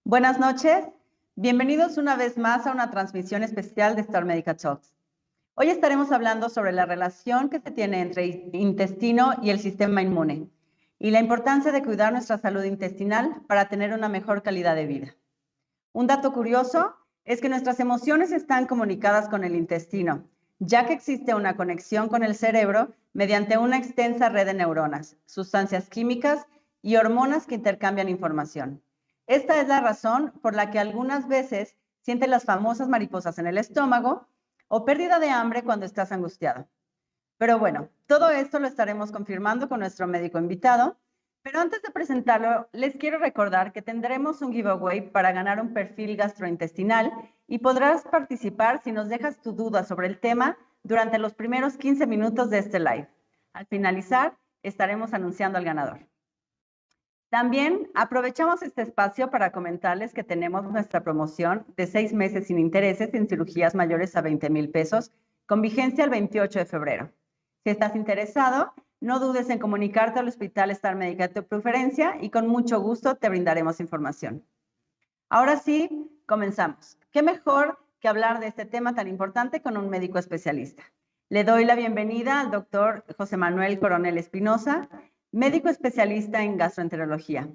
Buenas noches, bienvenidos una vez más a una transmisión especial de Star Medica Talks. Hoy estaremos hablando sobre la relación que se tiene entre el intestino y el sistema inmune y la importancia de cuidar nuestra salud intestinal para tener una mejor calidad de vida. Un dato curioso es que nuestras emociones están comunicadas con el intestino, ya que existe una conexión con el cerebro mediante una extensa red de neuronas, sustancias químicas y hormonas que intercambian información. Esta es la razón por la que algunas veces sientes las famosas mariposas en el estómago o pérdida de hambre cuando estás angustiado. Pero bueno, todo esto lo estaremos confirmando con nuestro médico invitado. Pero antes de presentarlo, les quiero recordar que tendremos un giveaway para ganar un perfil gastrointestinal y podrás participar si nos dejas tu duda sobre el tema durante los primeros 15 minutos de este live. Al finalizar, estaremos anunciando al ganador. También aprovechamos este espacio para comentarles que tenemos nuestra promoción de 6 meses sin intereses en cirugías mayores a 20,000 pesos con vigencia el 28 de febrero. Si estás interesado, no dudes en comunicarte al Hospital Star Medica de tu preferencia y con mucho gusto te brindaremos información. Ahora sí, comenzamos. ¿Qué mejor que hablar de este tema tan importante con un médico especialista? Le doy la bienvenida al doctor José Manuel Coronel Espinosa, médico especialista en gastroenterología.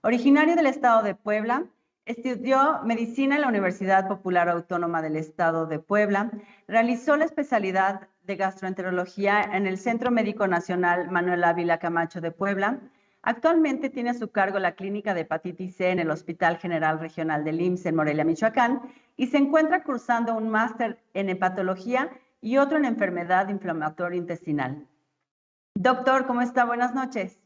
Originario del estado de Puebla, estudió medicina en la Universidad Popular Autónoma del Estado de Puebla, realizó la especialidad de gastroenterología en el Centro Médico Nacional Manuel Ávila Camacho de Puebla. Actualmente tiene a su cargo la clínica de hepatitis C en el Hospital General Regional del IMSS en Morelia, Michoacán, y se encuentra cursando un máster en hepatología y otro en enfermedad inflamatoria intestinal. Doctor, ¿cómo está? Buenas noches.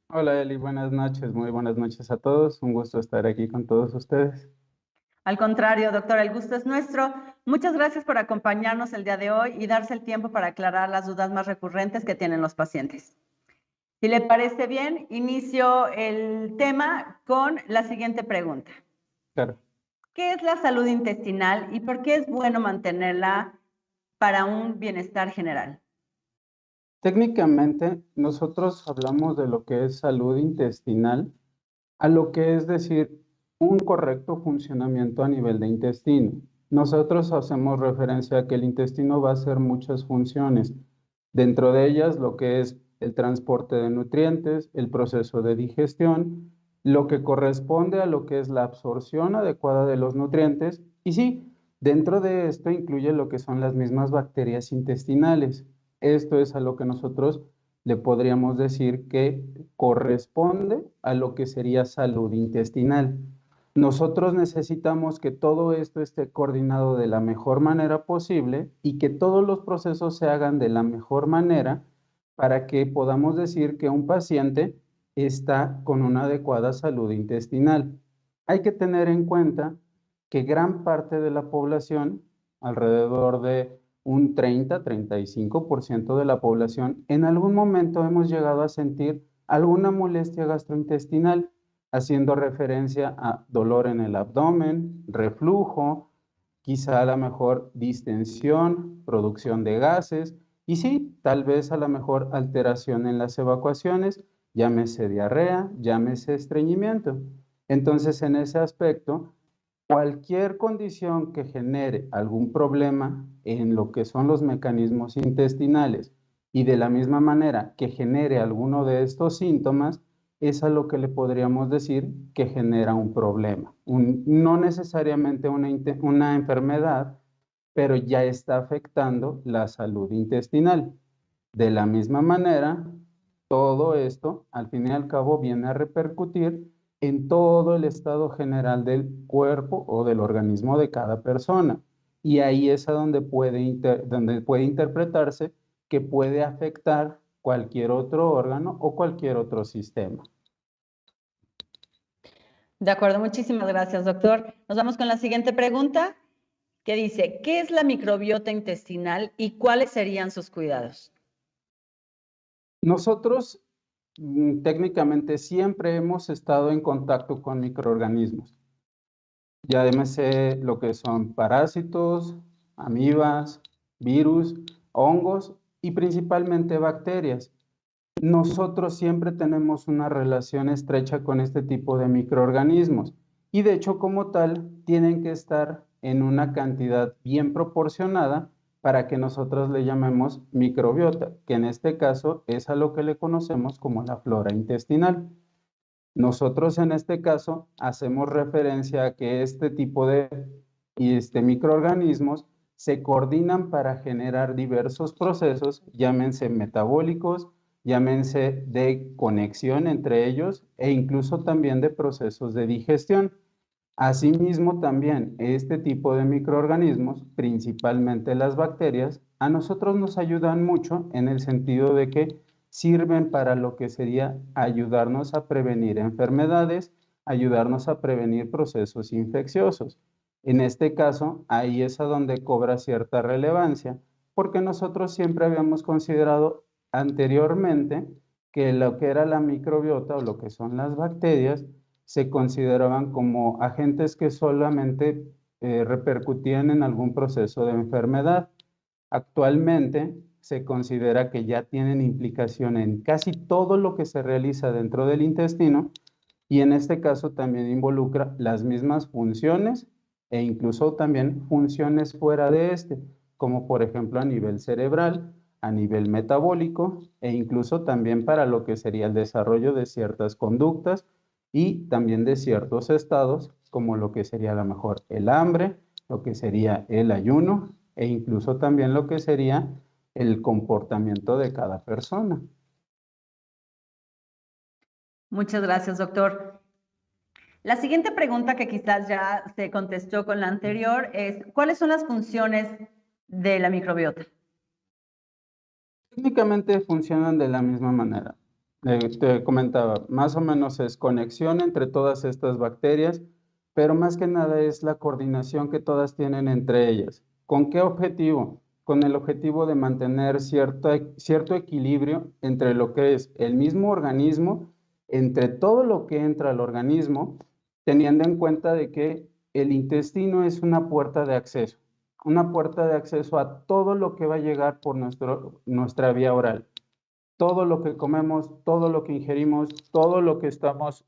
Hola Eli, buenas noches, muy buenas noches a todos. Un gusto estar aquí con todos ustedes. Al contrario, doctor, el gusto es nuestro. Muchas gracias por acompañarnos el día de hoy y darse el tiempo para aclarar las dudas más recurrentes que tienen los pacientes. Si le parece bien, inicio el tema con la siguiente pregunta. Claro. ¿Qué es la salud intestinal y por qué es bueno mantenerla para un bienestar general? Técnicamente, nosotros hablamos de lo que es salud intestinal, a lo que es decir, un correcto funcionamiento a nivel de intestino. Nosotros hacemos referencia a que el intestino va a hacer muchas funciones, dentro de ellas lo que es el transporte de nutrientes, el proceso de digestión, lo que corresponde a lo que es la absorción adecuada de los nutrientes, y sí, dentro de esto incluye lo que son las mismas bacterias intestinales. Esto es a lo que nosotros le podríamos decir que corresponde a lo que sería salud intestinal. Nosotros necesitamos que todo esto esté coordinado de la mejor manera posible y que todos los procesos se hagan de la mejor manera para que podamos decir que un paciente está con una adecuada salud intestinal. Hay que tener en cuenta que gran parte de la población, alrededor de un 30-35% de la población, en algún momento hemos llegado a sentir alguna molestia gastrointestinal, haciendo referencia a dolor en el abdomen, reflujo, quizá a la mejor distensión, producción de gases, y sí, tal vez a la mejor alteración en las evacuaciones, llámese diarrea, llámese estreñimiento. Entonces, en ese aspecto, cualquier condición que genere algún problema en lo que son los mecanismos intestinales y de la misma manera que genere alguno de estos síntomas, es a lo que le podríamos decir que genera un problema. No necesariamente una enfermedad, pero ya está afectando la salud intestinal. De la misma manera, todo esto, al fin y al cabo, viene a repercutir en todo el estado general del cuerpo o del organismo de cada persona. Y ahí es a donde puede interpretarse que puede afectar cualquier otro órgano o cualquier otro sistema. De acuerdo, muchísimas gracias, doctor. Nos vamos con la siguiente pregunta, que dice, ¿qué es la microbiota intestinal y cuáles serían sus cuidados? Nosotros técnicamente siempre hemos estado en contacto con microorganismos. Ya llámese lo que son parásitos, amibas, virus, hongos y principalmente bacterias. Nosotros siempre tenemos una relación estrecha con este tipo de microorganismos y de hecho como tal tienen que estar en una cantidad bien proporcionada para que nosotros le llamemos microbiota, que en este caso es a lo que le conocemos como la flora intestinal. Nosotros en este caso hacemos referencia a que este tipo de microorganismos se coordinan para generar diversos procesos, llámense metabólicos, llámense de conexión entre ellos e incluso también de procesos de digestión. Asimismo, también este tipo de microorganismos, principalmente las bacterias, a nosotros nos ayudan mucho en el sentido de que sirven para lo que sería ayudarnos a prevenir enfermedades, ayudarnos a prevenir procesos infecciosos. En este caso, ahí es a donde cobra cierta relevancia, porque nosotros siempre habíamos considerado anteriormente que lo que era la microbiota o lo que son las bacterias se consideraban como agentes que solamente repercutían en algún proceso de enfermedad. Actualmente se considera que ya tienen implicación en casi todo lo que se realiza dentro del intestino y en este caso también involucra las mismas funciones e incluso también funciones fuera de este, como por ejemplo a nivel cerebral, a nivel metabólico e incluso también para lo que sería el desarrollo de ciertas conductas y también de ciertos estados, como lo que sería a lo mejor el hambre, lo que sería el ayuno e incluso también lo que sería el comportamiento de cada persona. Muchas gracias, doctor. La siguiente pregunta, que quizás ya se contestó con la anterior, es ¿cuáles son las funciones de la microbiota? Técnicamente funcionan de la misma manera. Te comentaba, más o menos es conexión entre todas estas bacterias, pero más que nada es la coordinación que todas tienen entre ellas. ¿Con qué objetivo? Con el objetivo de mantener cierto equilibrio entre lo que es el mismo organismo, entre todo lo que entra al organismo, teniendo en cuenta de que el intestino es una puerta de acceso a todo lo que va a llegar por nuestra vía oral. Todo lo que comemos, todo lo que ingerimos, todo lo que estamos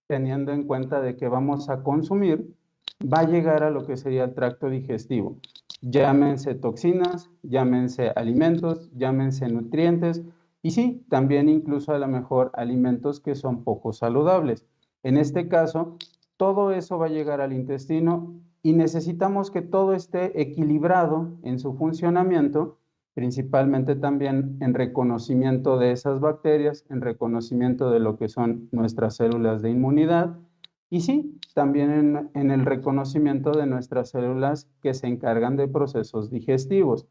teniendo en cuenta de que vamos a consumir, va a llegar a lo que sería el tracto digestivo. Llámense toxinas, llámense alimentos, llámense nutrientes y sí, también incluso a lo mejor alimentos que son poco saludables. En este caso, todo eso va a llegar al intestino y necesitamos que todo esté equilibrado en su funcionamiento, principalmente también en reconocimiento de esas bacterias, en reconocimiento de lo que son nuestras células de inmunidad y sí, también en el reconocimiento de nuestras células que se encargan de procesos digestivos.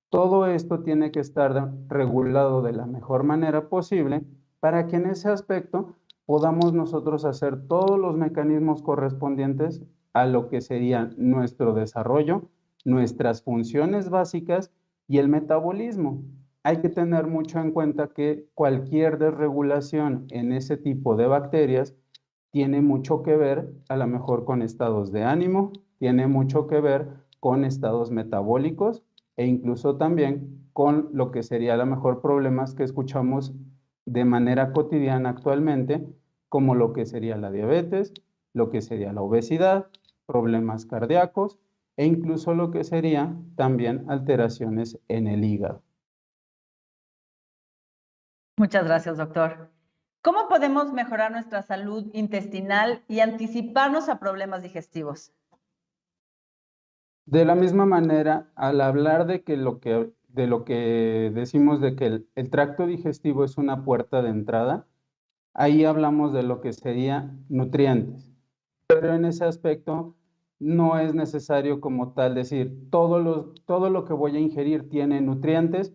Todo esto tiene que estar regulado de la mejor manera posible para que en ese aspecto podamos nosotros hacer todos los mecanismos correspondientes a lo que sería nuestro desarrollo, nuestras funciones básicas y el metabolismo. Hay que tener mucho en cuenta que cualquier desregulación en ese tipo de bacterias tiene mucho que ver a lo mejor con estados de ánimo, tiene mucho que ver con estados metabólicos e incluso también con lo que sería a lo mejor problemas que escuchamos de manera cotidiana actualmente, como lo que sería la diabetes, lo que sería la obesidad, problemas cardíacos e incluso lo que sería también alteraciones en el hígado. Muchas gracias, doctor. ¿Cómo podemos mejorar nuestra salud intestinal y anticiparnos a problemas digestivos? De la misma manera, al hablar de lo que decimos de que el tracto digestivo es una puerta de entrada, ahí hablamos de lo que sería nutrientes. Pero en ese aspecto no es necesario como tal decir todo lo que voy a ingerir tiene nutrientes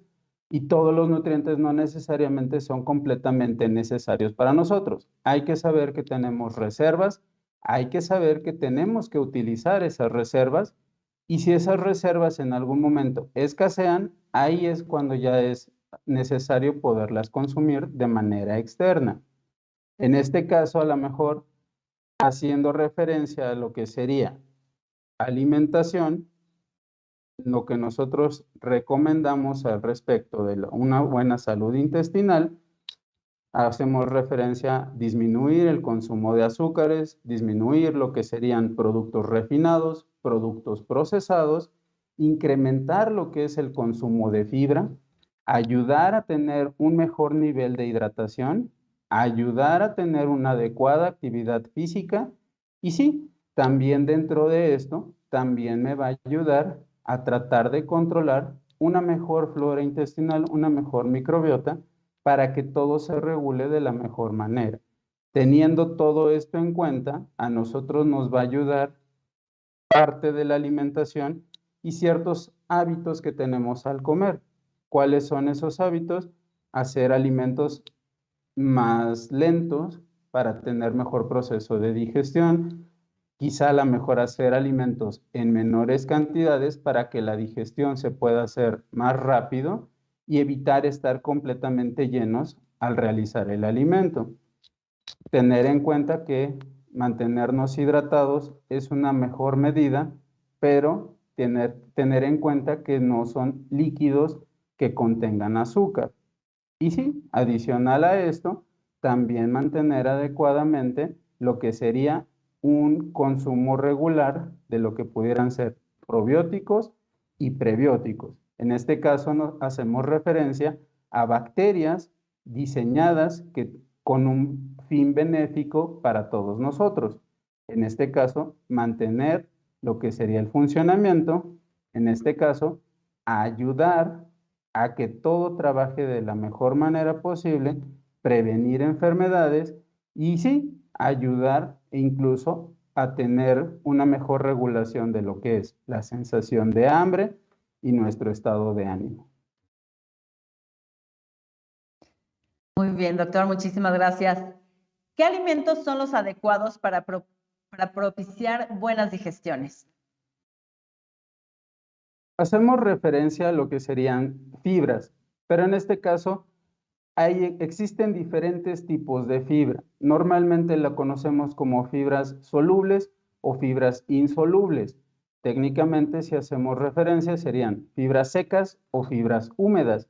y todos los nutrientes no necesariamente son completamente necesarios para nosotros. Hay que saber que tenemos reservas, hay que saber que tenemos que utilizar esas reservas y si esas reservas en algún momento escasean, ahí es cuando ya es necesario poderlas consumir de manera externa. En este caso, a lo mejor, haciendo referencia a lo que sería alimentación, lo que nosotros recomendamos al respecto de una buena salud intestinal, hacemos referencia a disminuir el consumo de azúcares, disminuir lo que serían productos refinados, productos procesados, incrementar lo que es el consumo de fibra, ayudar a tener un mejor nivel de hidratación, ayudar a tener una adecuada actividad física y sí, también dentro de esto, también me va a ayudar a tratar de controlar una mejor flora intestinal, una mejor microbiota, para que todo se regule de la mejor manera. Teniendo todo esto en cuenta, a nosotros nos va a ayudar parte de la alimentación y ciertos hábitos que tenemos al comer. ¿Cuáles son esos hábitos? Hacer alimentos más lentos para tener mejor proceso de digestión. Quizá a lo mejor hacer alimentos en menores cantidades para que la digestión se pueda hacer más rápido y evitar estar completamente llenos al realizar el alimento. Tener en cuenta que mantenernos hidratados es una mejor medida, pero tener en cuenta que no son líquidos que contengan azúcar. Y sí, adicional a esto, también mantener adecuadamente lo que sería un consumo regular de lo que pudieran ser probióticos y prebióticos. En este caso nos hacemos referencia a bacterias diseñadas con un fin benéfico para todos nosotros. En este caso, mantener lo que sería el funcionamiento, en este caso, ayudar a que todo trabaje de la mejor manera posible, prevenir enfermedades y sí, ayudar incluso a tener una mejor regulación de lo que es la sensación de hambre y nuestro estado de ánimo. Muy bien, doctor, muchísimas gracias. ¿Qué alimentos son los adecuados para propiciar buenas digestiones? Hacemos referencia a lo que serían fibras, pero en este caso existen diferentes tipos de fibra. Normalmente la conocemos como fibras solubles o fibras insolubles. Técnicamente, si hacemos referencia, serían fibras secas o fibras húmedas.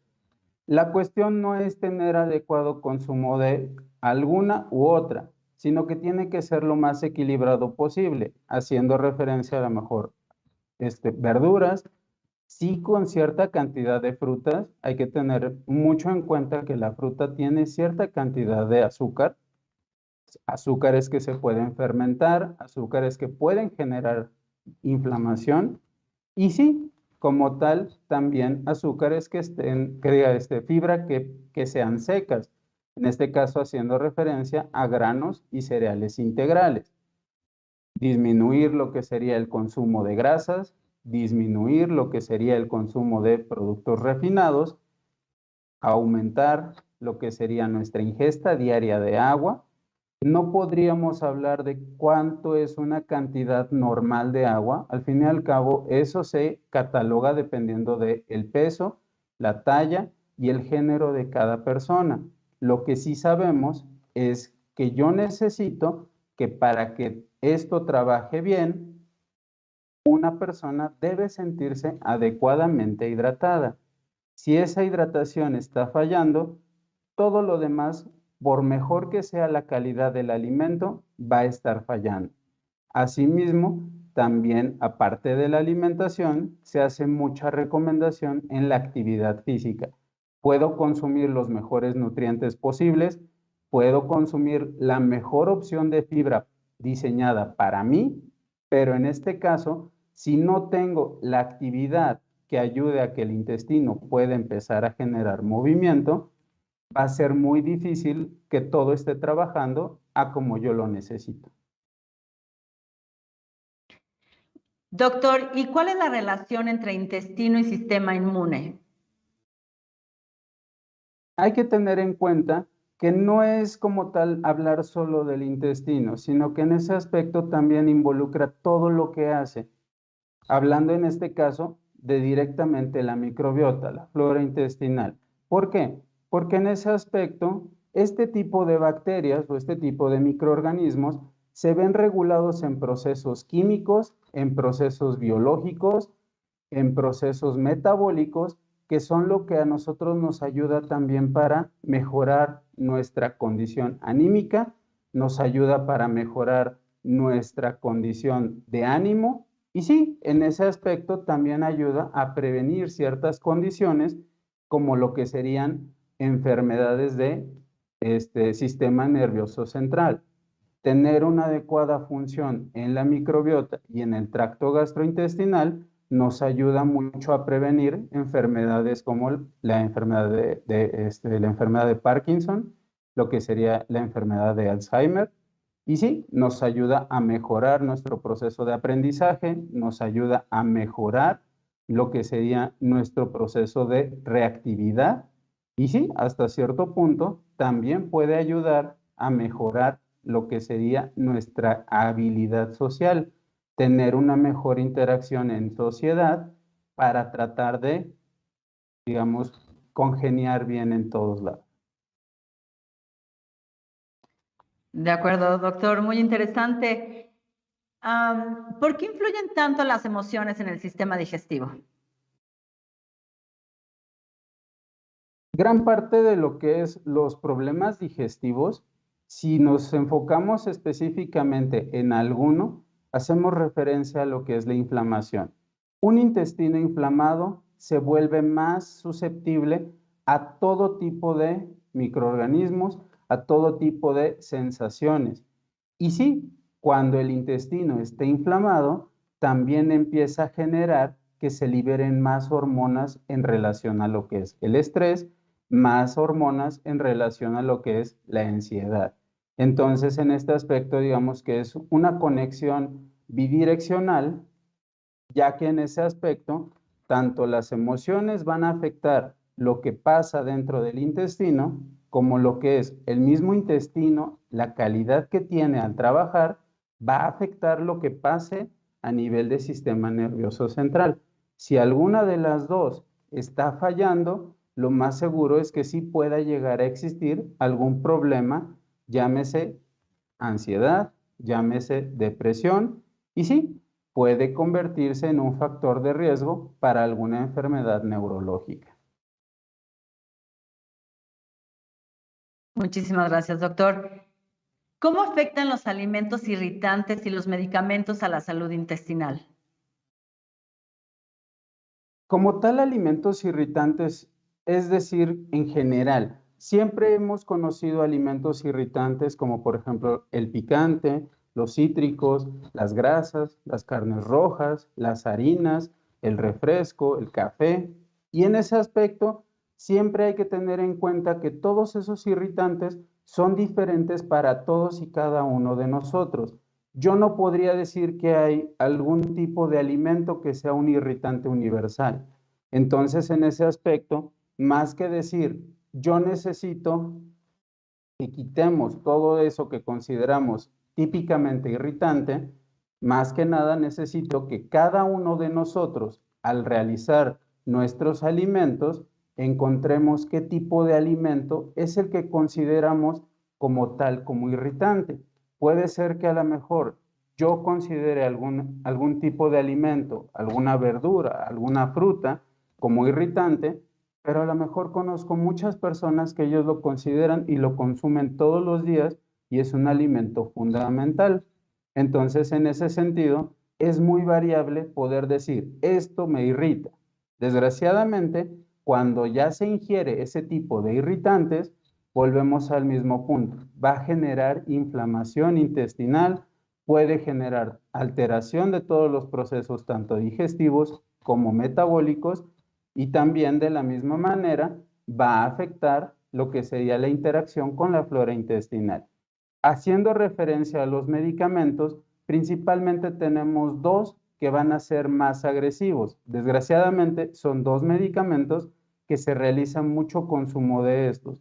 La cuestión no es tener adecuado consumo de alguna u otra, sino que tiene que ser lo más equilibrado posible, haciendo referencia a lo mejor verduras. Sí, con cierta cantidad de frutas, hay que tener mucho en cuenta que la fruta tiene cierta cantidad de azúcar, azúcares que se pueden fermentar, azúcares que pueden generar inflamación y sí, como tal, también azúcares que fibra que sean secas, en este caso haciendo referencia a granos y cereales integrales. Disminuir lo que sería el consumo de grasas, disminuir lo que sería el consumo de productos refinados, aumentar lo que sería nuestra ingesta diaria de agua. No podríamos hablar de cuánto es una cantidad normal de agua. Al fin y al cabo, eso se cataloga dependiendo del peso, la talla y el género de cada persona. Lo que sí sabemos es que yo necesito que para que esto trabaje bien, una persona debe sentirse adecuadamente hidratada. Si esa hidratación está fallando, todo lo demás, por mejor que sea la calidad del alimento, va a estar fallando. Asimismo, también aparte de la alimentación, se hace mucha recomendación en la actividad física. Puedo consumir los mejores nutrientes posibles, puedo consumir la mejor opción de fibra diseñada para mí, pero en este caso, si no tengo la actividad que ayude a que el intestino pueda empezar a generar movimiento, va a ser muy difícil que todo esté trabajando a como yo lo necesito. Doctor, ¿y cuál es la relación entre intestino y sistema inmune? Hay que tener en cuenta que no es como tal hablar solo del intestino, sino que en ese aspecto también involucra todo lo que hace. Hablando en este caso de directamente la microbiota, la flora intestinal. ¿Por qué? Porque en ese aspecto, este tipo de bacterias o este tipo de microorganismos se ven regulados en procesos químicos, en procesos biológicos, en procesos metabólicos que son lo que a nosotros nos ayuda también para mejorar nuestra condición anímica, nos ayuda para mejorar nuestra condición de ánimo y sí, en ese aspecto también ayuda a prevenir ciertas condiciones como lo que serían enfermedades de sistema nervioso central. Tener una adecuada función en la microbiota y en el tracto gastrointestinal nos ayuda mucho a prevenir enfermedades como la enfermedad la enfermedad de Parkinson, lo que sería la enfermedad de Alzheimer. Y sí, nos ayuda a mejorar nuestro proceso de aprendizaje, nos ayuda a mejorar lo que sería nuestro proceso de reactividad. Y sí, hasta cierto punto también puede ayudar a mejorar lo que sería nuestra habilidad social, tener una mejor interacción en sociedad para tratar de, digamos, congeniar bien en todos lados. De acuerdo, doctor, muy interesante. ¿Por qué influyen tanto las emociones en el sistema digestivo? Gran parte de lo que es los problemas digestivos, si nos enfocamos específicamente en alguno, hacemos referencia a lo que es la inflamación. Un intestino inflamado se vuelve más susceptible a todo tipo de microorganismos, a todo tipo de sensaciones. Y sí, cuando el intestino esté inflamado, también empieza a generar que se liberen más hormonas en relación a lo que es el estrés, más hormonas en relación a lo que es la ansiedad. Entonces, en este aspecto, digamos que es una conexión bidireccional, ya que en ese aspecto, tanto las emociones van a afectar lo que pasa dentro del intestino, como lo que es el mismo intestino, la calidad que tiene al trabajar, va a afectar lo que pase a nivel del sistema nervioso central. Si alguna de las dos está fallando, lo más seguro es que sí pueda llegar a existir algún problema, llámese ansiedad, llámese depresión, y sí, puede convertirse en un factor de riesgo para alguna enfermedad neurológica. Muchísimas gracias, doctor. ¿Cómo afectan los alimentos irritantes y los medicamentos a la salud intestinal? Como tal, alimentos irritantes, es decir, en general, siempre hemos conocido alimentos irritantes como por ejemplo el picante, los cítricos, las grasas, las carnes rojas, las harinas, el refresco, el café. Y en ese aspecto, siempre hay que tener en cuenta que todos esos irritantes son diferentes para todos y cada uno de nosotros. Yo no podría decir que hay algún tipo de alimento que sea un irritante universal. Entonces, en ese aspecto, más que decir, yo necesito que quitemos todo eso que consideramos típicamente irritante, más que nada necesito que cada uno de nosotros, al realizar nuestros alimentos, encontremos qué tipo de alimento es el que consideramos como tal, como irritante. Puede ser que a lo mejor yo considere algún tipo de alimento, alguna verdura, alguna fruta como irritante, pero a lo mejor conozco muchas personas que ellos lo consideran y lo consumen todos los días y es un alimento fundamental. Entonces, en ese sentido, es muy variable poder decir, esto me irrita. Desgraciadamente, cuando ya se ingiere ese tipo de irritantes, volvemos al mismo punto. Va a generar inflamación intestinal, puede generar alteración de todos los procesos, tanto digestivos como metabólicos, y también de la misma manera va a afectar lo que sería la interacción con la flora intestinal. Haciendo referencia a los medicamentos, principalmente tenemos dos que van a ser más agresivos. Desgraciadamente, son dos medicamentos que se realiza mucho consumo de estos.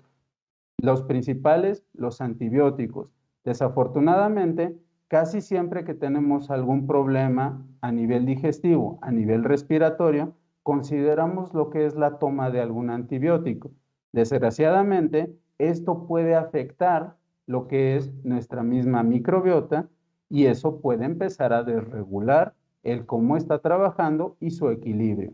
Los principales, los antibióticos. Desafortunadamente, casi siempre que tenemos algún problema a nivel digestivo, a nivel respiratorio, consideramos lo que es la toma de algún antibiótico. Desgraciadamente, esto puede afectar lo que es nuestra misma microbiota y eso puede empezar a desregular el cómo está trabajando y su equilibrio.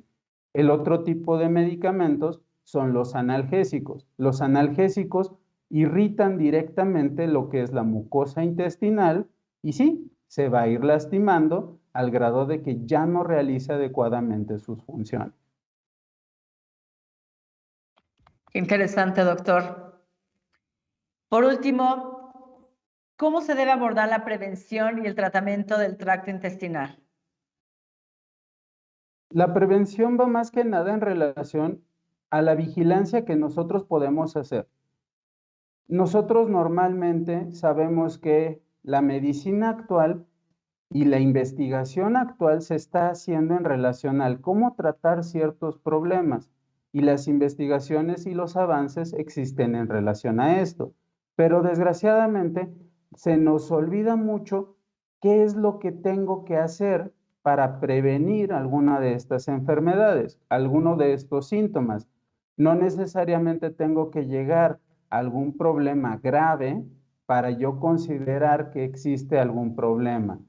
El otro tipo de medicamentos son los analgésicos. Los analgésicos irritan directamente lo que es la mucosa intestinal y sí, se va a ir lastimando al grado de que ya no realiza adecuadamente sus funciones. Qué interesante, doctor. Por último, ¿cómo se debe abordar la prevención y el tratamiento del tracto intestinal? La prevención va más que nada en relación a la vigilancia que nosotros podemos hacer. Nosotros normalmente sabemos que la medicina actual y la investigación actual se está haciendo en relación al cómo tratar ciertos problemas y las investigaciones y los avances existen en relación a esto. Pero desgraciadamente se nos olvida mucho qué es lo que tengo que hacer para prevenir alguna de estas enfermedades, alguno de estos síntomas. No necesariamente tengo que llegar a algún problema grave para yo considerar que existe algún problema.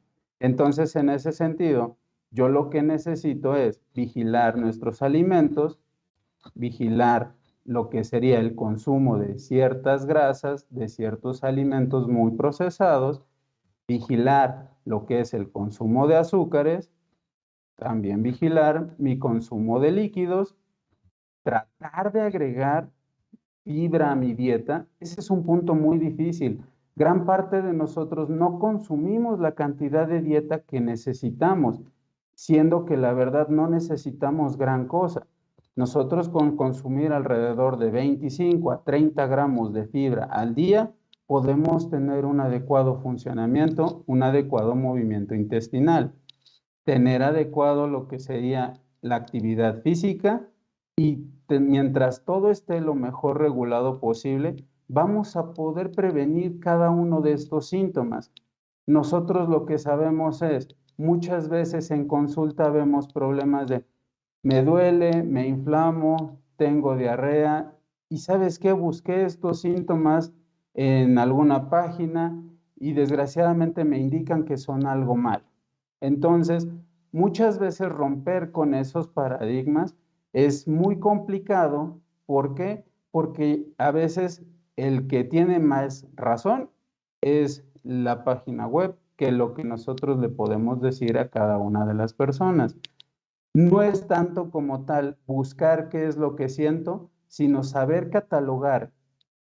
Entonces, en ese sentido, yo lo que necesito es vigilar nuestros alimentos, vigilar lo que sería el consumo de ciertas grasas, de ciertos alimentos muy procesados, vigilar lo que es el consumo de azúcares, también vigilar mi consumo de líquidos, tratar de agregar fibra a mi dieta. Ese es un punto muy difícil. Gran parte de nosotros no consumimos la cantidad de dieta que necesitamos, siendo que la verdad no necesitamos gran cosa. Nosotros con consumir alrededor de 25 a 30 gramos de fibra al día, podemos tener un adecuado funcionamiento, un adecuado movimiento intestinal, tener adecuado lo que sería la actividad física y mientras todo esté lo mejor regulado posible, vamos a poder prevenir cada uno de estos síntomas. Nosotros lo que sabemos es, muchas veces en consulta vemos problemas de me duele, me inflamo, tengo diarrea y ¿sabes qué? Busqué estos síntomas en alguna página y desgraciadamente me indican que son algo mal. Entonces, muchas veces romper con esos paradigmas es muy complicado. ¿Por qué? Porque a veces el que tiene más razón es la página web que lo que nosotros le podemos decir a cada una de las personas. No es tanto como tal buscar qué es lo que siento, sino saber catalogar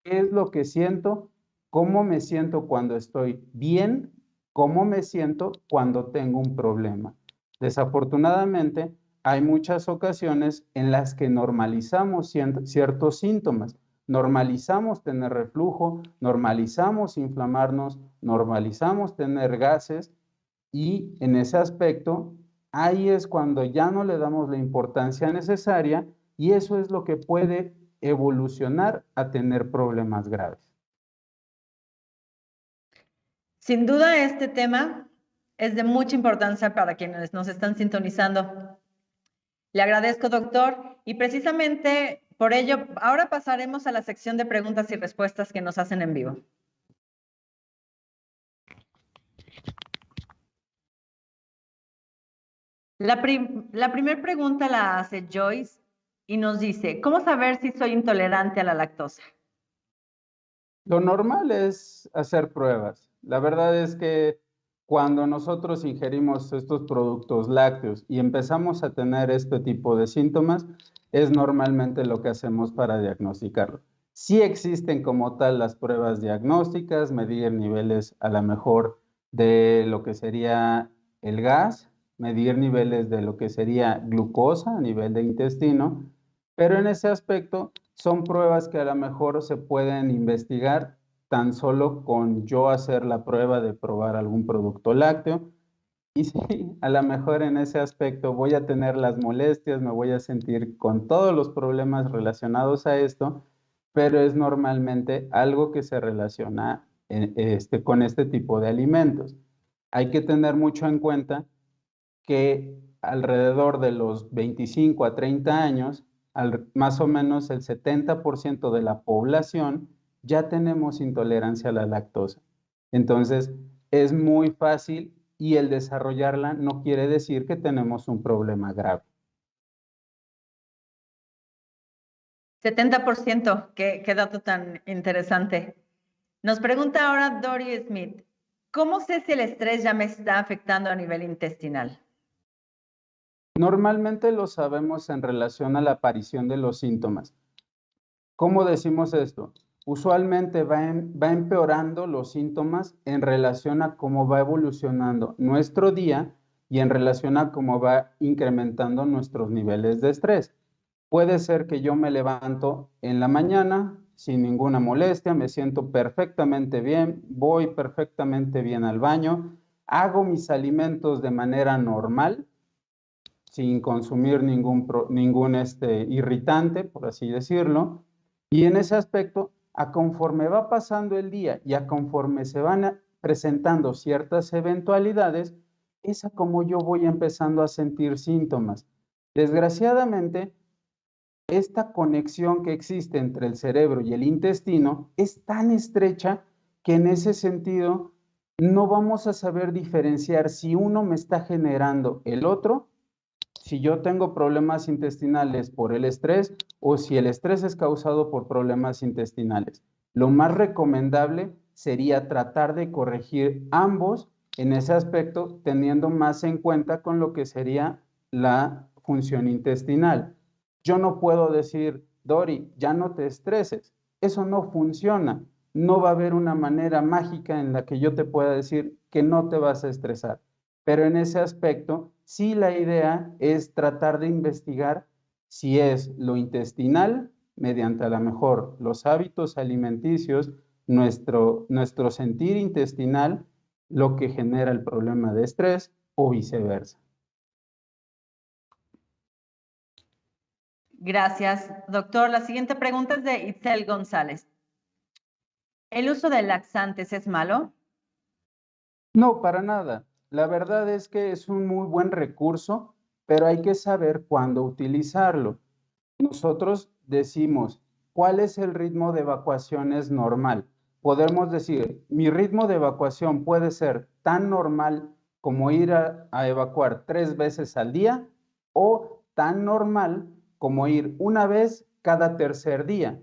qué es lo que siento, cómo me siento cuando estoy bien, cómo me siento cuando tengo un problema. Desafortunadamente, hay muchas ocasiones en las que normalizamos ciertos síntomas. Normalizamos tener reflujo, normalizamos inflamarnos, normalizamos tener gases y en ese aspecto, ahí es cuando ya no le damos la importancia necesaria y eso es lo que puede evolucionar a tener problemas graves. Sin duda, este tema es de mucha importancia para quienes nos están sintonizando. Le agradezco, doctor, y precisamente por ello, ahora pasaremos a la sección de preguntas y respuestas que nos hacen en vivo. La primera pregunta la hace Joyce y nos dice, ¿cómo saber si soy intolerante a la lactosa? Lo normal es hacer pruebas. La verdad es que cuando nosotros ingerimos estos productos lácteos y empezamos a tener este tipo de síntomas, es normalmente lo que hacemos para diagnosticarlo. Sí existen como tal las pruebas diagnósticas, medir niveles a lo mejor de lo que sería el gas, medir niveles de lo que sería glucosa a nivel de intestino, pero en ese aspecto son pruebas que a lo mejor se pueden investigar tan solo con yo hacer la prueba de probar algún producto lácteo. Y sí, a lo mejor en ese aspecto voy a tener las molestias, me voy a sentir con todos los problemas relacionados a esto, pero es normalmente algo que se relaciona con este tipo de alimentos. Hay que tener mucho en cuenta que alrededor de los 25 a 30 años, más o menos el 70% de la población ya tenemos intolerancia a la lactosa. Entonces, es muy fácil y el desarrollarla no quiere decir que tenemos un problema grave. 70%, qué dato tan interesante. Nos pregunta ahora Dory Smith, ¿cómo sé si el estrés ya me está afectando a nivel intestinal? Normalmente lo sabemos en relación a la aparición de los síntomas. ¿Cómo decimos esto? Usualmente va empeorando los síntomas en relación a cómo va evolucionando nuestro día y en relación a cómo va incrementando nuestros niveles de estrés. Puede ser que yo me levanto en la mañana sin ninguna molestia, me siento perfectamente bien, voy perfectamente bien al baño, hago mis alimentos de manera normal, sin consumir ningún irritante, por así decirlo. Y en ese aspecto, a conforme va pasando el día y a conforme se van presentando ciertas eventualidades, es a como yo voy empezando a sentir síntomas. Desgraciadamente, esta conexión que existe entre el cerebro y el intestino es tan estrecha que en ese sentido no vamos a saber diferenciar si uno me está generando el otro, si yo tengo problemas intestinales por el estrés o si el estrés es causado por problemas intestinales. Lo más recomendable sería tratar de corregir ambos en ese aspecto, teniendo más en cuenta con lo que sería la función intestinal. Yo no puedo decir, Dori, ya no te estreses. Eso no funciona. No va a haber una manera mágica en la que yo te pueda decir que no te vas a estresar. Pero en ese aspecto, sí la idea es tratar de investigar si es lo intestinal, mediante a lo mejor los hábitos alimenticios, nuestro sentir intestinal, lo que genera el problema de estrés o viceversa. Gracias, doctor. La siguiente pregunta es de Itzel González. ¿El uso de laxantes es malo? No, para nada. La verdad es que es un muy buen recurso, pero hay que saber cuándo utilizarlo. Nosotros decimos, ¿cuál es el ritmo de evacuaciones normal? Podemos decir, mi ritmo de evacuación puede ser tan normal como ir a evacuar 3 veces al día o tan normal como ir una vez cada tercer día.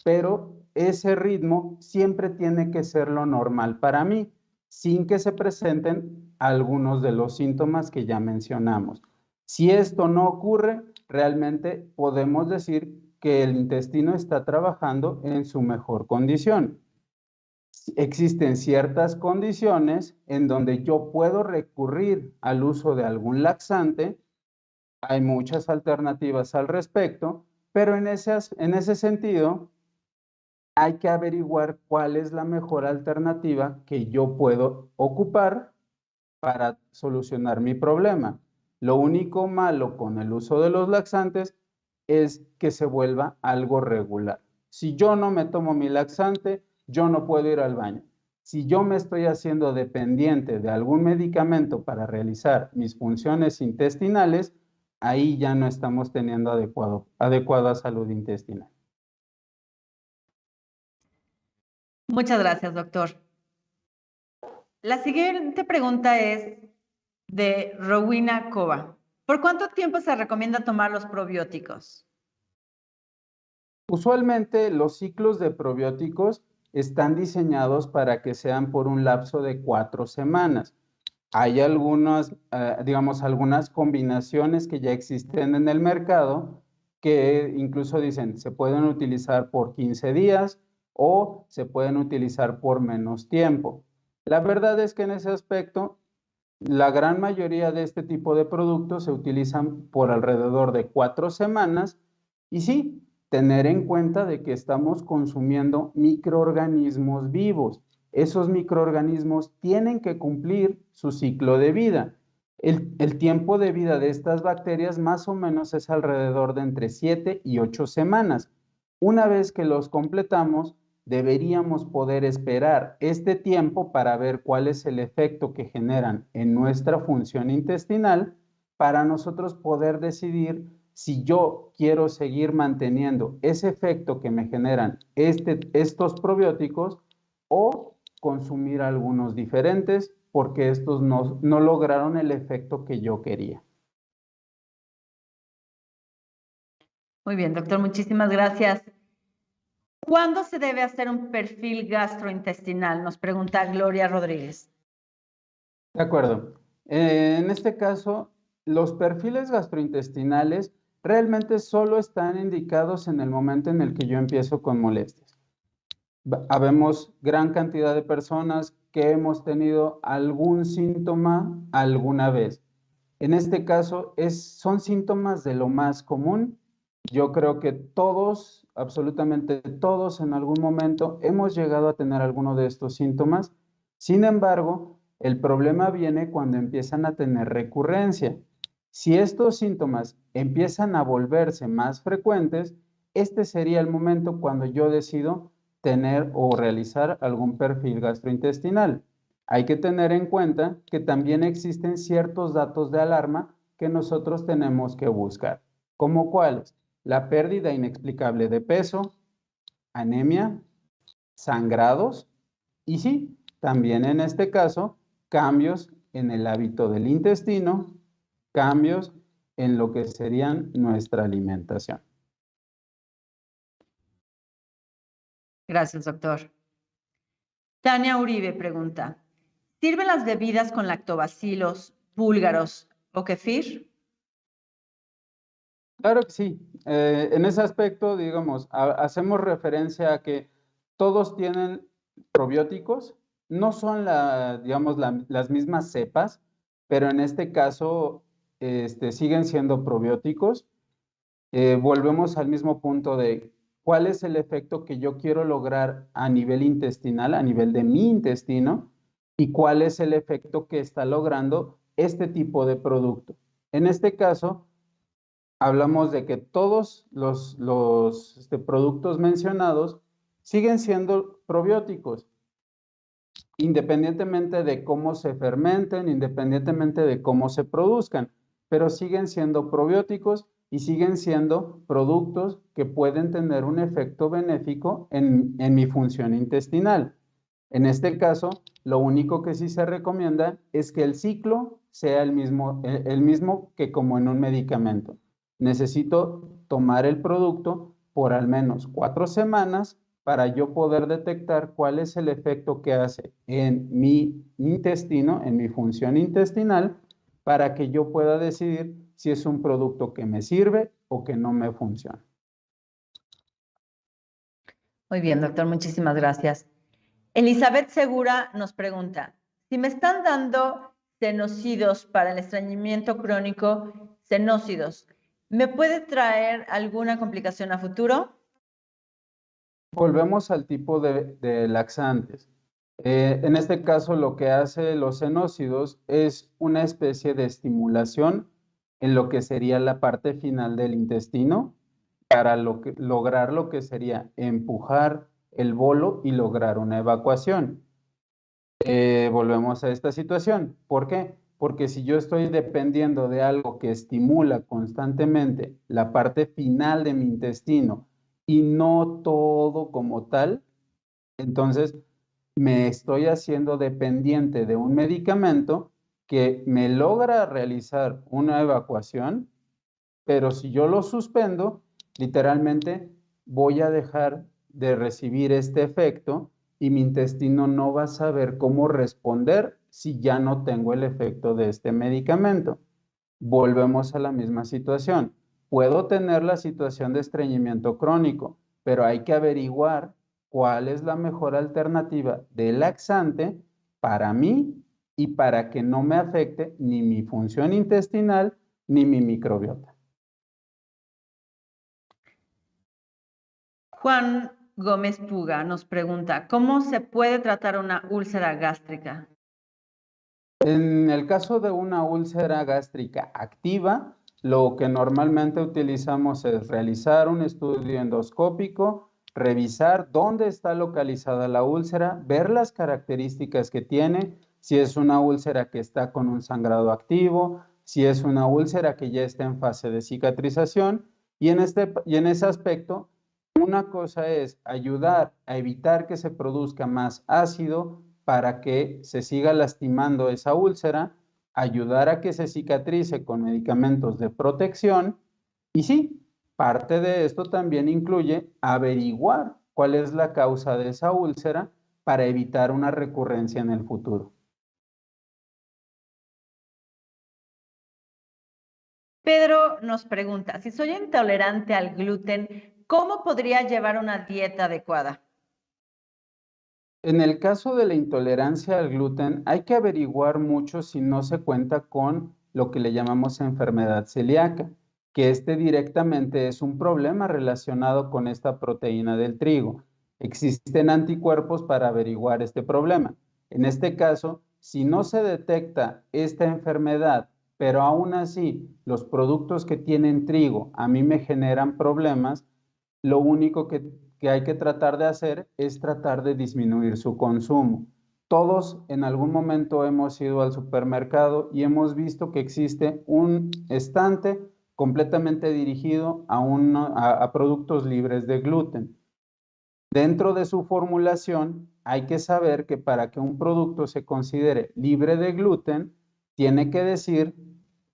Pero ese ritmo siempre tiene que ser lo normal para mí, sin que se presenten algunos de los síntomas que ya mencionamos. Si esto no ocurre, realmente podemos decir que el intestino está trabajando en su mejor condición. Existen ciertas condiciones en donde yo puedo recurrir al uso de algún laxante. Hay muchas alternativas al respecto, pero en ese sentido hay que averiguar cuál es la mejor alternativa que yo puedo ocupar para solucionar mi problema. Lo único malo con el uso de los laxantes es que se vuelva algo regular. Si yo no me tomo mi laxante, yo no puedo ir al baño. Si yo me estoy haciendo dependiente de algún medicamento para realizar mis funciones intestinales, ahí ya no estamos teniendo adecuada salud intestinal. Muchas gracias, doctor. La siguiente pregunta es de Rowena Cova. ¿Por cuánto tiempo se recomienda tomar los probióticos? Usualmente los ciclos de probióticos están diseñados para que sean por un lapso de 4 semanas. Hay algunas, algunas combinaciones que ya existen en el mercado que incluso dicen se pueden utilizar por 15 días o se pueden utilizar por menos tiempo. La verdad es que en ese aspecto, la gran mayoría de este tipo de productos se utilizan por alrededor de 4 semanas y sí, tener en cuenta de que estamos consumiendo microorganismos vivos. Esos microorganismos tienen que cumplir su ciclo de vida. El tiempo de vida de estas bacterias más o menos es alrededor de entre 7 y 8 semanas. Una vez que los completamos, deberíamos poder esperar este tiempo para ver cuál es el efecto que generan en nuestra función intestinal para nosotros poder decidir si yo quiero seguir manteniendo ese efecto que me generan estos probióticos o consumir algunos diferentes porque estos no lograron el efecto que yo quería. Muy bien, doctor, muchísimas gracias. ¿Cuándo se debe hacer un perfil gastrointestinal? Nos pregunta Gloria Rodríguez. De acuerdo. En este caso, los perfiles gastrointestinales realmente solo están indicados en el momento en el que yo empiezo con molestias. Habemos gran cantidad de personas que hemos tenido algún síntoma alguna vez. En este caso, son síntomas de lo más común. Yo creo que todos, absolutamente todos, en algún momento hemos llegado a tener alguno de estos síntomas. Sin embargo, el problema viene cuando empiezan a tener recurrencia. Si estos síntomas empiezan a volverse más frecuentes, este sería el momento cuando yo decido tener o realizar algún perfil gastrointestinal. Hay que tener en cuenta que también existen ciertos datos de alarma que nosotros tenemos que buscar, como cuáles: la pérdida inexplicable de peso, anemia, sangrados y sí, también en este caso, cambios en el hábito del intestino, cambios en lo que serían nuestra alimentación. Gracias, doctor. Tania Uribe pregunta, ¿sirven las bebidas con lactobacilos, búlgaros o kefir? Claro que sí. En ese aspecto, digamos, hacemos referencia a que todos tienen probióticos, no son digamos, las mismas cepas, pero en este caso siguen siendo probióticos. Volvemos al mismo punto de cuál es el efecto que yo quiero lograr a nivel intestinal, a nivel de mi intestino, y cuál es el efecto que está logrando este tipo de producto. En este caso, hablamos de que todos los productos mencionados siguen siendo probióticos, independientemente de cómo se fermenten, independientemente de cómo se produzcan, pero siguen siendo probióticos y siguen siendo productos que pueden tener un efecto benéfico en mi función intestinal. En este caso, lo único que sí se recomienda es que el ciclo sea el mismo que como en un medicamento. Necesito tomar el producto por al menos 4 semanas para yo poder detectar cuál es el efecto que hace en mi intestino, en mi función intestinal, para que yo pueda decidir si es un producto que me sirve o que no me funciona. Muy bien, doctor, muchísimas gracias. Elizabeth Segura nos pregunta, si me están dando senocidos para el estreñimiento crónico, senocidos, ¿me puede traer alguna complicación a futuro? Volvemos al tipo de laxantes. En este caso, lo que hace los senócidos es una especie de estimulación en lo que sería la parte final del intestino para lograr lo que sería empujar el bolo y lograr una evacuación. Volvemos a esta situación. ¿Por qué? Porque si yo estoy dependiendo de algo que estimula constantemente la parte final de mi intestino y no todo como tal, entonces me estoy haciendo dependiente de un medicamento que me logra realizar una evacuación, pero si yo lo suspendo, literalmente voy a dejar de recibir este efecto y mi intestino no va a saber cómo responder si ya no tengo el efecto de este medicamento. Volvemos a la misma situación. Puedo tener la situación de estreñimiento crónico, pero hay que averiguar cuál es la mejor alternativa de laxante para mí y para que no me afecte ni mi función intestinal ni mi microbiota. Juan Gómez Puga nos pregunta, ¿cómo se puede tratar una úlcera gástrica? En el caso de una úlcera gástrica activa, lo que normalmente utilizamos es realizar un estudio endoscópico, revisar dónde está localizada la úlcera, ver las características que tiene, si es una úlcera que está con un sangrado activo, si es una úlcera que ya está en fase de cicatrización, y en ese aspecto, una cosa es ayudar a evitar que se produzca más ácido para que se siga lastimando esa úlcera, ayudar a que se cicatrice con medicamentos de protección y sí, Parte de esto también incluye averiguar cuál es la causa de esa úlcera para evitar una recurrencia en el futuro. Pedro nos pregunta, si soy intolerante al gluten, ¿cómo podría llevar una dieta adecuada? En el caso de la intolerancia al gluten, hay que averiguar mucho si no se cuenta con lo que le llamamos enfermedad celíaca, que directamente es un problema relacionado con esta proteína del trigo. Existen anticuerpos para averiguar este problema. En este caso, si no se detecta esta enfermedad, pero aún así los productos que tienen trigo a mí me generan problemas, lo único que hay que tratar de hacer es tratar de disminuir su consumo. Todos en algún momento hemos ido al supermercado y hemos visto que existe un estante completamente dirigido a productos libres de gluten. Dentro de su formulación, hay que saber que para que un producto se considere libre de gluten, tiene que decir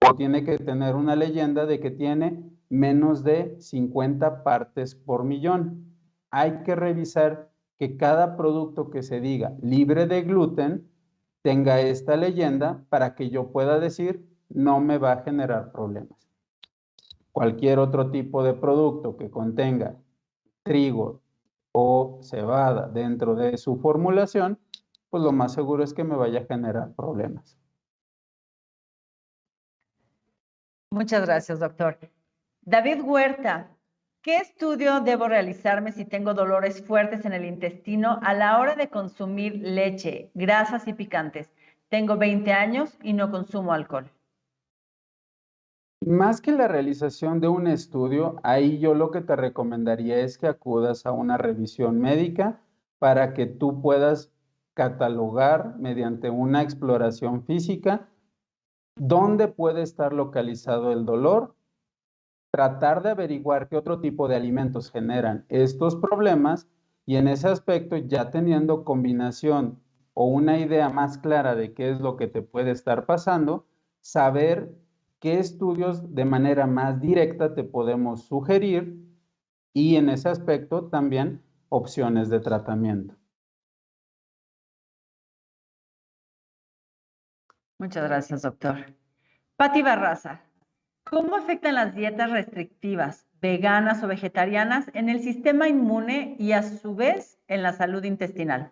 o tiene que tener una leyenda de que tiene menos de 50 partes por millón. Hay que revisar que cada producto que se diga libre de gluten tenga esta leyenda para que yo pueda decir no me va a generar problemas. Cualquier otro tipo de producto que contenga trigo o cebada dentro de su formulación, pues lo más seguro es que me vaya a generar problemas. Muchas gracias, doctor. David Huerta, ¿qué estudio debo realizarme si tengo dolores fuertes en el intestino a la hora de consumir leche, grasas y picantes? Tengo 20 años y no consumo alcohol. Más que la realización de un estudio, ahí yo lo que te recomendaría es que acudas a una revisión médica para que tú puedas catalogar mediante una exploración física dónde puede estar localizado el dolor, tratar de averiguar qué otro tipo de alimentos generan estos problemas y en ese aspecto ya teniendo combinación o una idea más clara de qué es lo que te puede estar pasando, saber qué estudios de manera más directa te podemos sugerir y en ese aspecto también opciones de tratamiento. Muchas gracias, doctor. Patti Barraza, ¿cómo afectan las dietas restrictivas, veganas o vegetarianas en el sistema inmune y a su vez en la salud intestinal?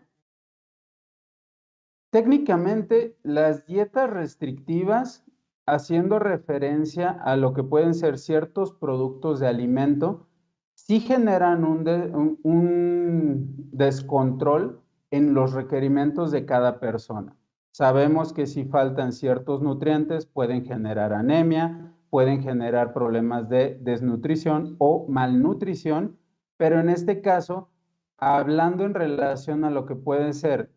Técnicamente, las dietas restrictivas, haciendo referencia a lo que pueden ser ciertos productos de alimento, sí generan un descontrol en los requerimientos de cada persona. Sabemos que si faltan ciertos nutrientes pueden generar anemia, pueden generar problemas de desnutrición o malnutrición, pero en este caso, hablando en relación a lo que pueden ser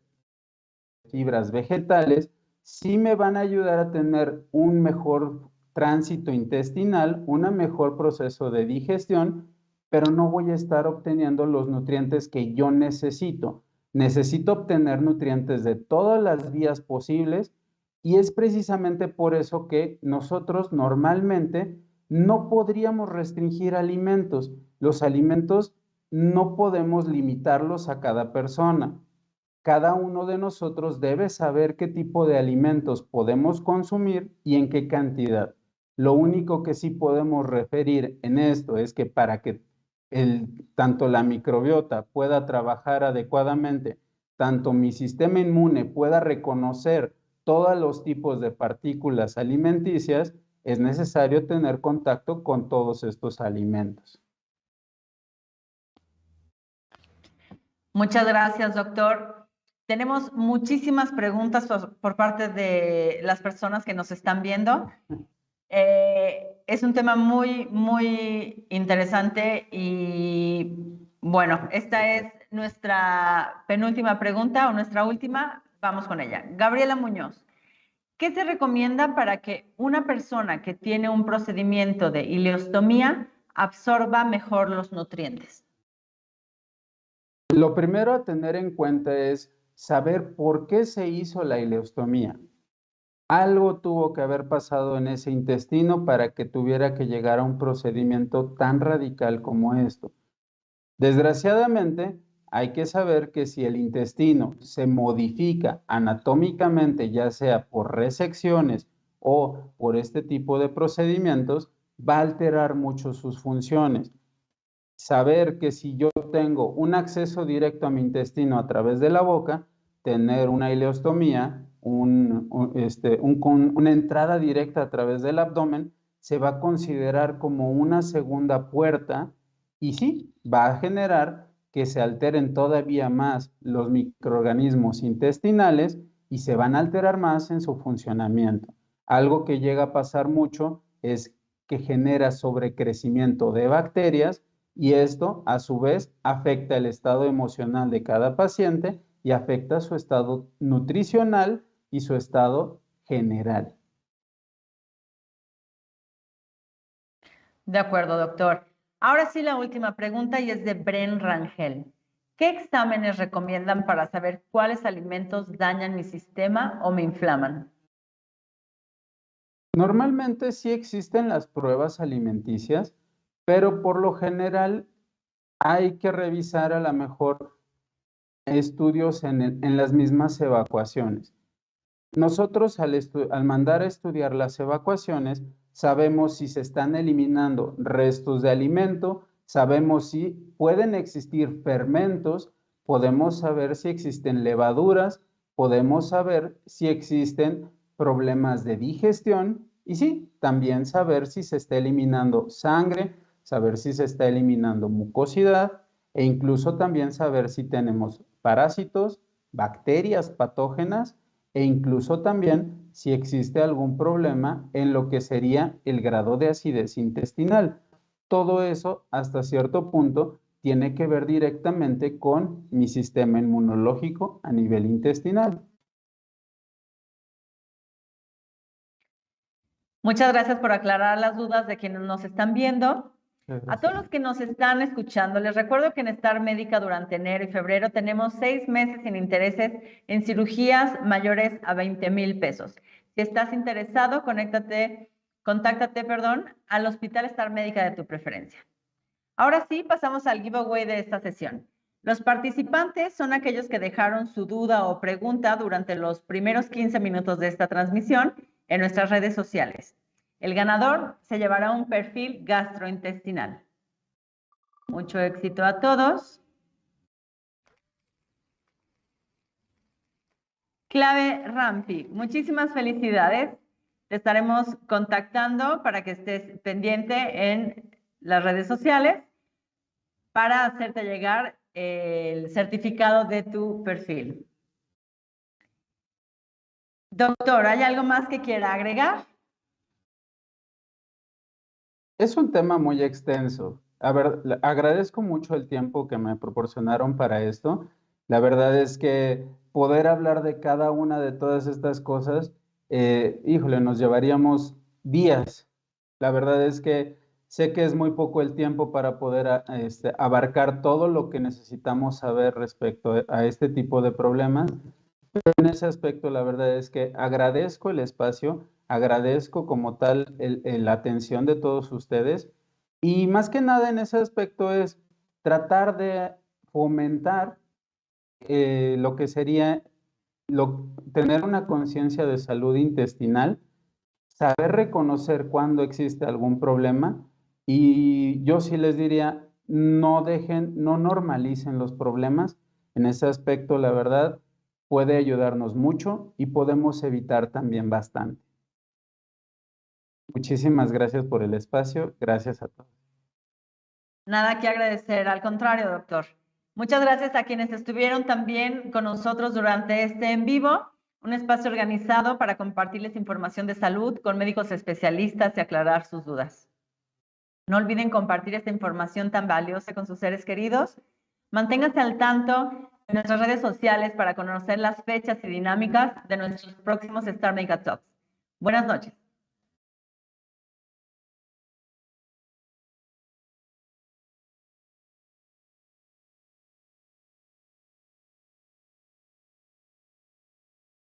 fibras vegetales, sí me van a ayudar a tener un mejor tránsito intestinal, un mejor proceso de digestión, pero no voy a estar obteniendo los nutrientes que yo necesito. Necesito obtener nutrientes de todas las vías posibles y es precisamente por eso que nosotros normalmente no podríamos restringir alimentos. Los alimentos no podemos limitarlos a cada persona. Cada uno de nosotros debe saber qué tipo de alimentos podemos consumir y en qué cantidad. Lo único que sí podemos referir en esto es que para que tanto la microbiota pueda trabajar adecuadamente, tanto mi sistema inmune pueda reconocer todos los tipos de partículas alimenticias, es necesario tener contacto con todos estos alimentos. Muchas gracias, doctor. Tenemos muchísimas preguntas por parte de las personas que nos están viendo. Es un tema muy, muy interesante y bueno, esta es nuestra penúltima pregunta o nuestra última. Vamos con ella. Gabriela Muñoz, ¿qué se recomienda para que una persona que tiene un procedimiento de ileostomía absorba mejor los nutrientes? Lo primero a tener en cuenta es saber por qué se hizo la ileostomía. Algo tuvo que haber pasado en ese intestino para que tuviera que llegar a un procedimiento tan radical como esto. Desgraciadamente, hay que saber que si el intestino se modifica anatómicamente, ya sea por resecciones o por este tipo de procedimientos, va a alterar mucho sus funciones. Saber que si yo tengo un acceso directo a mi intestino a través de la boca, tener una ileostomía, una entrada directa a través del abdomen, se va a considerar como una segunda puerta y sí, va a generar que se alteren todavía más los microorganismos intestinales y se van a alterar más en su funcionamiento. Algo que llega a pasar mucho es que genera sobrecrecimiento de bacterias y esto, a su vez, afecta el estado emocional de cada paciente y afecta su estado nutricional y su estado general. De acuerdo, doctor. Ahora sí, la última pregunta y es de Bren Rangel. ¿Qué exámenes recomiendan para saber cuáles alimentos dañan mi sistema o me inflaman? Normalmente sí existen las pruebas alimenticias, pero por lo general hay que revisar a lo mejor estudios en las mismas evacuaciones. Nosotros al mandar a estudiar las evacuaciones, sabemos si se están eliminando restos de alimento, sabemos si pueden existir fermentos, podemos saber si existen levaduras, podemos saber si existen problemas de digestión y sí, también saber si se está eliminando sangre, saber si se está eliminando mucosidad e incluso también saber si tenemos parásitos, bacterias patógenas e incluso también si existe algún problema en lo que sería el grado de acidez intestinal. Todo eso, hasta cierto punto, tiene que ver directamente con mi sistema inmunológico a nivel intestinal. Muchas gracias por aclarar las dudas de quienes nos están viendo. A todos los que nos están escuchando, les recuerdo que en Star Médica durante enero y febrero tenemos 6 meses sin intereses en cirugías mayores a 20,000 pesos. Si estás interesado, contáctate, al Hospital Star Médica de tu preferencia. Ahora sí, pasamos al giveaway de esta sesión. Los participantes son aquellos que dejaron su duda o pregunta durante los primeros 15 minutos de esta transmisión en nuestras redes sociales. El ganador se llevará un perfil gastrointestinal. Mucho éxito a todos. Clave Rampi, muchísimas felicidades. Te estaremos contactando para que estés pendiente en las redes sociales para hacerte llegar el certificado de tu perfil. Doctor, ¿hay algo más que quiera agregar? Es un tema muy extenso. A ver, agradezco mucho el tiempo que me proporcionaron para esto. La verdad es que poder hablar de cada una de todas estas cosas, híjole, nos llevaríamos días. La verdad es que sé que es muy poco el tiempo para poder abarcar todo lo que necesitamos saber respecto a este tipo de problemas. En ese aspecto, la verdad es que agradezco el espacio, agradezco como tal la atención de todos ustedes y más que nada en ese aspecto es tratar de fomentar lo que sería tener una conciencia de salud intestinal, saber reconocer cuando existe algún problema y yo sí les diría, no normalicen los problemas. En ese aspecto, la verdad, puede ayudarnos mucho y podemos evitar también bastante. Muchísimas gracias por el espacio. Gracias a todos. Nada que agradecer, al contrario, doctor. Muchas gracias a quienes estuvieron también con nosotros durante este en vivo, un espacio organizado para compartirles información de salud con médicos especialistas y aclarar sus dudas. No olviden compartir esta información tan valiosa con sus seres queridos. Manténganse al tanto en nuestras redes sociales para conocer las fechas y dinámicas de nuestros próximos Star Médica Talks. Buenas noches.